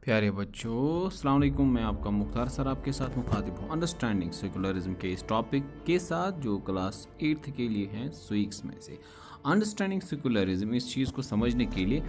प्यारे बच्चों, अस्सलाम वालेकुम। मैं आपका मुख्तार सर आपके साथ मुखातिब हूँ अंडरस्टैंडिंग सेकुलरिज्म के इस टॉपिक के साथ जो क्लास 8th के लिए है स्वीक्स में से। अंडरस्टैंडिंग सेकुलरिज्म, इस चीज़ को समझने के लिए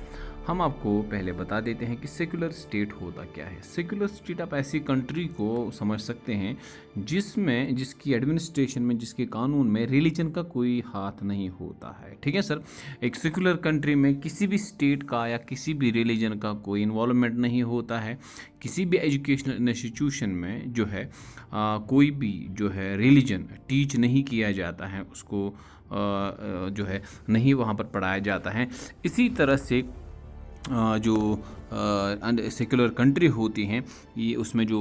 हम आपको पहले बता देते हैं कि सेकुलर स्टेट होता क्या है। सेकुलर स्टेट आप ऐसी कंट्री को समझ सकते हैं जिसकी एडमिनिस्ट्रेशन में, जिसके कानून में रिलीजन का कोई हाथ नहीं होता है। ठीक है सर। एक सेकुलर कंट्री में किसी भी स्टेट का या किसी भी रिलीजन का कोई इन्वॉल्वमेंट नहीं होता है। किसी भी एजुकेशनल इंस्टीट्यूशन में जो है कोई भी जो है रिलीजन टीच नहीं किया जाता है, उसको जो है नहीं वहाँ पर पढ़ाया जाता है। इसी तरह से जो सेकुलर कंट्री होती हैं, ये उसमें जो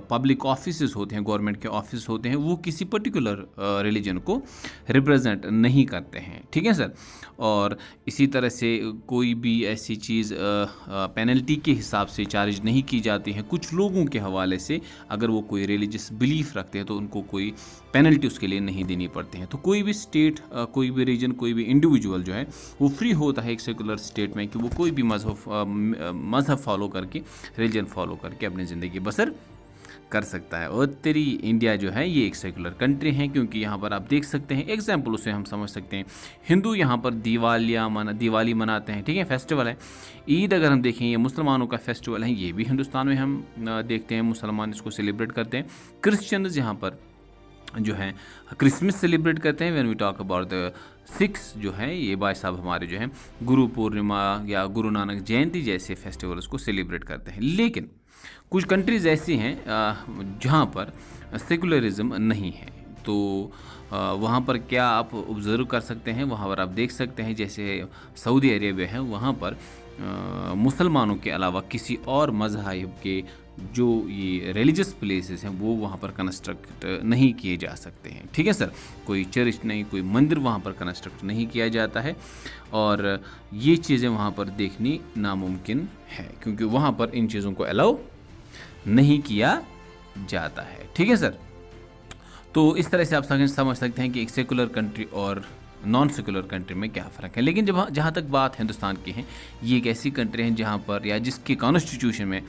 पब्लिक ऑफिसेस होते हैं, गवर्नमेंट के ऑफिस होते हैं, वो किसी पर्टिकुलर रिलीजन को रिप्रेजेंट नहीं करते हैं। ठीक है सर। और इसी तरह से कोई भी ऐसी चीज़ पेनल्टी के हिसाब से चार्ज नहीं की जाती है कुछ लोगों के हवाले से। अगर वो कोई रिलीजियस बिलीफ रखते हैं तो उनको कोई पेनल्टी उसके लिए नहीं देनी पड़ती है। तो कोई भी स्टेट, कोई भी रीजन, कोई भी इंडिविजुअल जो है वो फ्री होता है एक सेकुलर स्टेट में कि वो कोई भी मज़हब फॉलो करके, रिलीजन फॉलो करके अपनी ज़िंदगी बसर कर सकता है। और तेरी इंडिया जो है ये एक सेकुलर कंट्री है, क्योंकि यहाँ पर आप देख सकते हैं एग्जाम्पल उसे हम समझ सकते हैं। हिंदू यहाँ पर दिवाली मनाते हैं। ठीक है, फेस्टिवल है। ईद अगर हम देखें, ये मुसलमानों का फेस्टिवल है, ये भी हिंदुस्तान में हम देखते हैं मुसलमान इसको सेलिब्रेट करते हैं। क्रिश्चियंस यहाँ पर जो है क्रिसमस सेलिब्रेट करते हैं। When we talk about the six जो है, ये भाई साहब हमारे जो हैं गुरु पूर्णिमा या गुरु नानक जयंती जैसे फेस्टिवल्स को सेलिब्रेट करते हैं। लेकिन कुछ कंट्रीज़ ऐसी हैं जहाँ पर सेकुलरिज्म नहीं है। तो वहाँ पर क्या आप ऑब्जर्व कर सकते हैं, वहाँ पर आप देख सकते हैं जैसे सऊदी अरेबिया है, वहाँ पर मुसलमानों के अलावा किसी और मज़हब के जो ये रिलीजियस प्लेसेस हैं वो वहाँ पर कंस्ट्रक्ट नहीं किए जा सकते हैं। ठीक है सर। कोई चर्च नहीं, कोई मंदिर वहाँ पर कंस्ट्रक्ट नहीं किया जाता है, और ये चीज़ें वहाँ पर देखनी नामुमकिन है, क्योंकि वहाँ पर इन चीज़ों को अलाउ नहीं किया जाता है। ठीक है सर। तो इस तरह से आप समझ सकते हैं कि एक सेकुलर कंट्री और नॉन सेकुलर कंट्री में क्या फ़र्क है। लेकिन जहाँ तक बात हिंदुस्तान की है, ये एक ऐसी कंट्री है जहाँ पर, या जिसके कॉन्स्टिट्यूशन में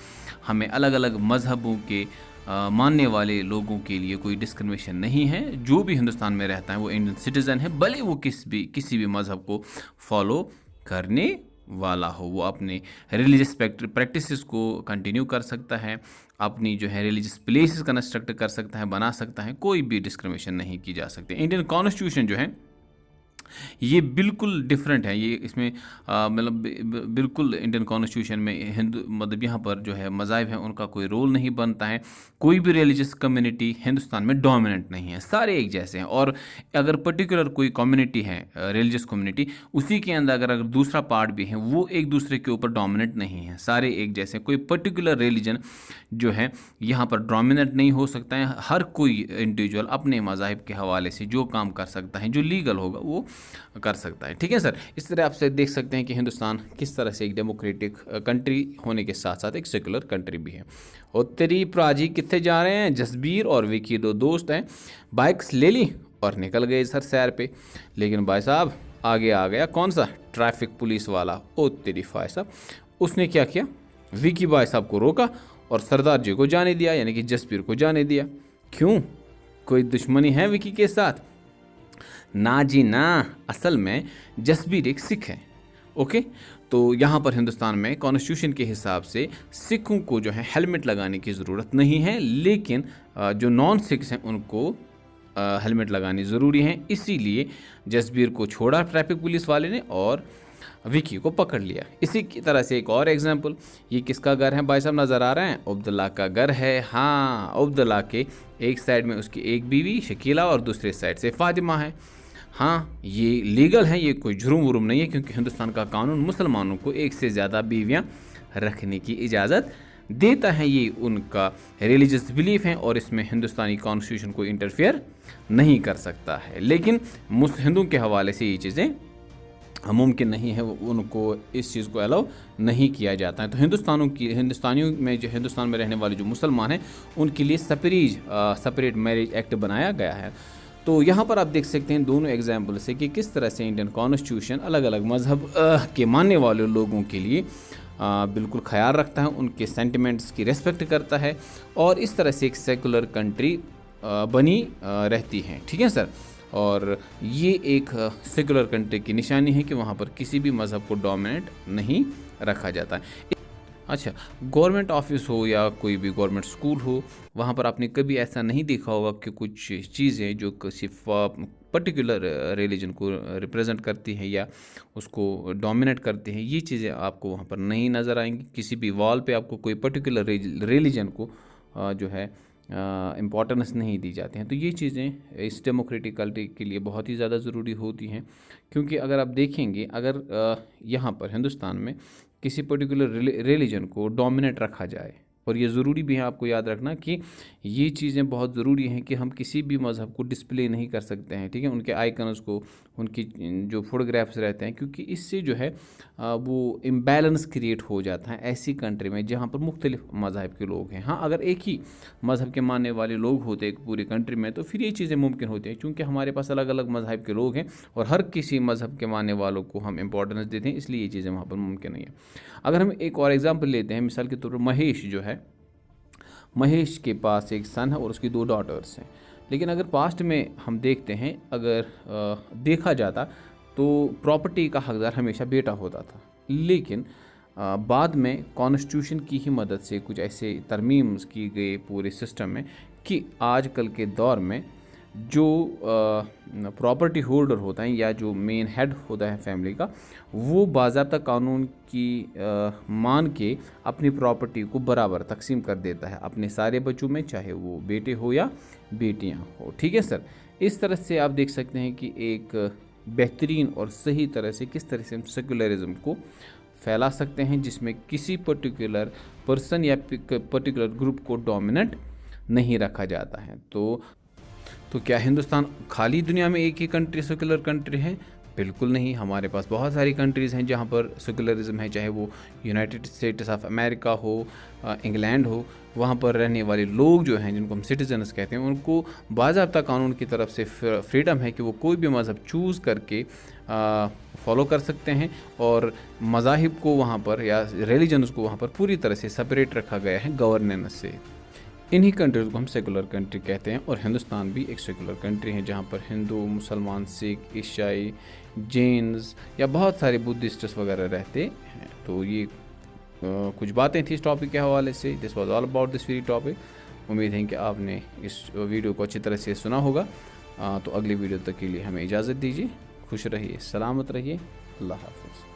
हमें अलग अलग मज़हबों के मानने वाले लोगों के लिए कोई डिस्क्रिमिनेशन नहीं है। जो भी हिंदुस्तान में रहता है वो इंडियन सिटीज़न है, भले वो किसी भी मज़हब को फॉलो करने वाला हो। वो अपने रिलीजियस प्रैक्टिसेस को कंटिन्यू कर सकता है, अपनी जो है रिलीजियस प्लेसेस कंस्ट्रक्ट कर सकता है, बना सकता है। कोई भी डिस्क्रिमिनेशन नहीं की जा सकती। इंडियन कॉन्स्टिट्यूशन जो है ये बिल्कुल डिफरेंट है। ये इसमें मतलब बिल्कुल इंडियन कॉन्स्टिट्यूशन में हिंदू, मतलब यहाँ पर जो है मज़ाहिब हैं उनका कोई रोल नहीं बनता है। कोई भी रिलीजियस कम्युनिटी हिंदुस्तान में डोमिनेंट नहीं है, सारे एक जैसे हैं। और अगर पर्टिकुलर कोई कम्युनिटी है, रिलीजियस कम्युनिटी, उसी के अंदर अगर दूसरा पार्ट भी है, वो एक दूसरे के ऊपर डोमिनेंट नहीं है, सारे एक जैसे। कोई पर्टिकुलर रिलीजन जो है यहाँ पर डोमिनेंट नहीं हो सकता है। हर कोई इंडिविजुअल अपने मज़ाहिब के हवाले से जो काम कर सकता है, जो लीगल होगा वो कर सकता है। ठीक है सर। इस तरह आपसे देख सकते हैं कि हिंदुस्तान किस तरह से एक डेमोक्रेटिक कंट्री होने के साथ साथ एक सेकुलर कंट्री भी है। और तेरी प्राजी कितने जा रहे हैं? जसबीर और विकी दो दोस्त हैं, बाइक्स ले ली और निकल गए सर सैर पे। लेकिन भाई साहब आगे आ गया कौन सा? ट्रैफिक पुलिस वाला। ओ तेरी भाई साहब, उसने क्या किया? विकी भाई साहब को रोका और सरदार जी को जाने दिया, यानी कि जसबीर को जाने दिया। क्यों? कोई दुश्मनी है विकी के साथ? ना जी ना, असल में जसबीर एक सिख है। ओके। तो यहाँ पर हिंदुस्तान में कॉन्स्टिट्यूशन के हिसाब से सिखों को जो है हेलमेट लगाने की ज़रूरत नहीं है, लेकिन जो नॉन सिख्स हैं उनको हेलमेट लगानी ज़रूरी है। इसीलिए जसबीर को छोड़ा ट्रैफिक पुलिस वाले ने और विकी को पकड़ लिया। इसी की तरह से एक और एग्जांपल, ये किसका घर है भाई साहब नज़र आ रहा है? अब्दुल्ला का घर है। हाँ, अब्दुल्ला के एक साइड में उसकी एक बीवी शकीला और दूसरे साइड से फातिमा है। हाँ, ये लीगल है, ये कोई जुर्म वुर्म नहीं है, क्योंकि हिंदुस्तान का कानून मुसलमानों को एक से ज़्यादा बीवियाँ रखने की इजाज़त देता है। ये उनका रिलीजियस बिलीफ है और इसमें हिंदुस्तानी कॉन्स्टिट्यूशन को इंटरफेयर नहीं कर सकता है। लेकिन हिंदू के हवाले से ये चीज़ें मुमकिन नहीं है, उनको इस चीज़ को अलाउ नहीं किया जाता है। तो हिंदुस्तानियों में, जो हिंदुस्तान में रहने वाले जो मुसलमान हैं, उनके लिए सेपरेट मैरिज एक्ट बनाया गया है। तो यहाँ पर आप देख सकते हैं दोनों एग्जाम्पल से कि किस तरह से इंडियन कॉन्स्टिट्यूशन अलग अलग मज़हब के मानने वाले लोगों के लिए बिल्कुल ख्याल रखता है, उनके सेंटिमेंट्स की रेस्पेक्ट करता है और इस तरह से एक सेकुलर कंट्री बनी रहती है। ठीक है सर। और ये एक सेकुलर कंट्री की निशानी है कि वहाँ पर किसी भी मज़हब को डोमिनेट नहीं रखा जाता है। अच्छा, गवर्नमेंट ऑफिस हो या कोई भी गवर्नमेंट स्कूल हो, वहाँ पर आपने कभी ऐसा नहीं देखा होगा कि कुछ चीज़ें जो किसी पर्टिकुलर रिलीजन को रिप्रेजेंट करती हैं या उसको डोमिनेट करती हैं, ये चीज़ें आपको वहाँ पर नहीं नज़र आएंगी। किसी भी वॉल पे आपको कोई पर्टिकुलर रिलीजन को जो है इम्पोर्टेंस नहीं दी जाती हैं। तो ये चीज़ें इस डेमोक्रेटिक कंट्री के लिए बहुत ही ज़्यादा ज़रूरी होती हैं, क्योंकि अगर आप देखेंगे, अगर यहाँ पर हिंदुस्तान में किसी पर्टिकुलर रिलीजन को डोमिनेट रखा जाए, और ये ज़रूरी भी है आपको याद रखना कि ये चीज़ें बहुत ज़रूरी हैं कि हम किसी भी मज़हब को डिस्प्ले नहीं कर सकते हैं। ठीक है, उनके आइकन्स को, उनकी जो फोटोग्राफ्स रहते हैं, क्योंकि इससे जो है वो इम्बैलेंस क्रिएट हो जाता है ऐसी कंट्री में जहाँ पर मुख्तलिफ मज़हब के लोग हैं। हाँ, अगर एक ही मज़हब के मानने वाले लोग होते एक पूरी कंट्री में तो फिर ये चीज़ें मुमकिन होती हैं, क्योंकि हमारे पास अलग अलग मज़हब के लोग हैं और हर किसी मज़हब के मानने वालों को हम इंपॉर्टेंस देते हैं, इसलिए ये चीज़ें वहाँ पर मुमकिन नहीं है। अगर हम एक और एग्जाम्पल लेते हैं, मिसाल के तौर पर महेश जो है, महेश के पास एक सन है और उसकी 2 डॉटर्स हैं। लेकिन अगर पास्ट में हम देखते हैं, अगर देखा जाता तो प्रॉपर्टी का हकदार हमेशा बेटा होता था। लेकिन बाद में कॉन्स्टिट्यूशन की ही मदद से कुछ ऐसे तरमीम की गई पूरे सिस्टम में कि आजकल के दौर में जो प्रॉपर्टी होल्डर होता है या जो मेन हेड होता है फैमिली का, वो बाज़ाब्ता कानून की मान के अपनी प्रॉपर्टी को बराबर तकसीम कर देता है अपने सारे बच्चों में, चाहे वो बेटे हो या बेटियां हो। ठीक है सर। इस तरह से आप देख सकते हैं कि एक बेहतरीन और सही तरह से किस तरह से हम सेकुलरिज्म को फैला सकते हैं, जिसमें किसी पर्टिकुलर पर्सन या पर्टिकुलर ग्रुप को डोमिनेट नहीं रखा जाता है। तो क्या हिंदुस्तान खाली दुनिया में एक ही कंट्री सेकुलर कंट्री है? बिल्कुल नहीं। हमारे पास बहुत सारी कंट्रीज़ हैं जहाँ पर सेकुलरिज्म है, चाहे वो यूनाइटेड स्टेट्स ऑफ अमेरिका हो, इंग्लैंड हो। वहाँ पर रहने वाले लोग जो हैं, जिनको हम सिटीजन्स कहते हैं, उनको बाज़ाब्ता कानून की तरफ से फ्रीडम है कि वो कोई भी मज़हब चूज़ करके फॉलो कर सकते हैं, और मज़ाहिब को वहाँ पर या रिलीजन्स को वहाँ पर पूरी तरह से सेपरेट रखा गया है गवर्नेंस से। इन्हीं कंट्रीज़ को हम सेकुलर कंट्री कहते हैं, और हिंदुस्तान भी एक सेकुलर कंट्री है जहाँ पर हिंदू, मुसलमान, सिख, ईसाई, जैन्स या बहुत सारे बुद्धिस्ट्स वगैरह रहते हैं। तो ये कुछ बातें थी इस टॉपिक के हवाले से। This was all about this very topic. उम्मीद है कि आपने इस वीडियो को अच्छी तरह से सुना होगा। तो अगली वीडियो तक के लिए हमें इजाज़त दीजिए। खुश रहिए, सलामत रहिए। अल्लाह हाफ़िज़।